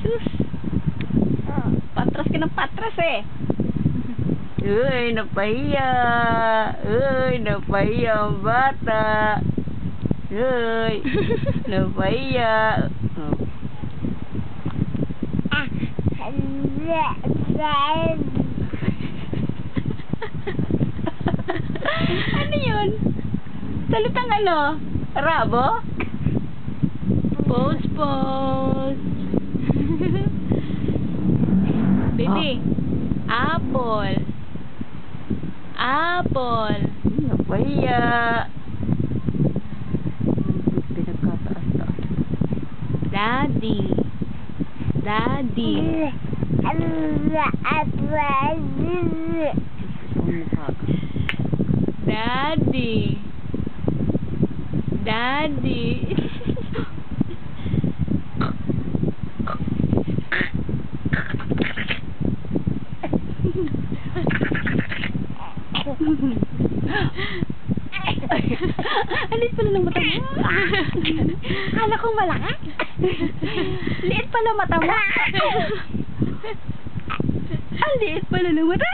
Sus. Patras ka ng patras eh. Uy, napahiya. Uy, napahiya ang bata. Uy, napahiya. Oh. Ano yun? Salitang ano? Rabo? Pose, pose. Baby. Apple. Apple. Napahiya. Pinagkataas-taas. Daddy. Daddy. Daddy. Daddy. Alit pala ng mata mo. Akala ko malaki. Liit pala mata mo. Ang liit pala ng mata.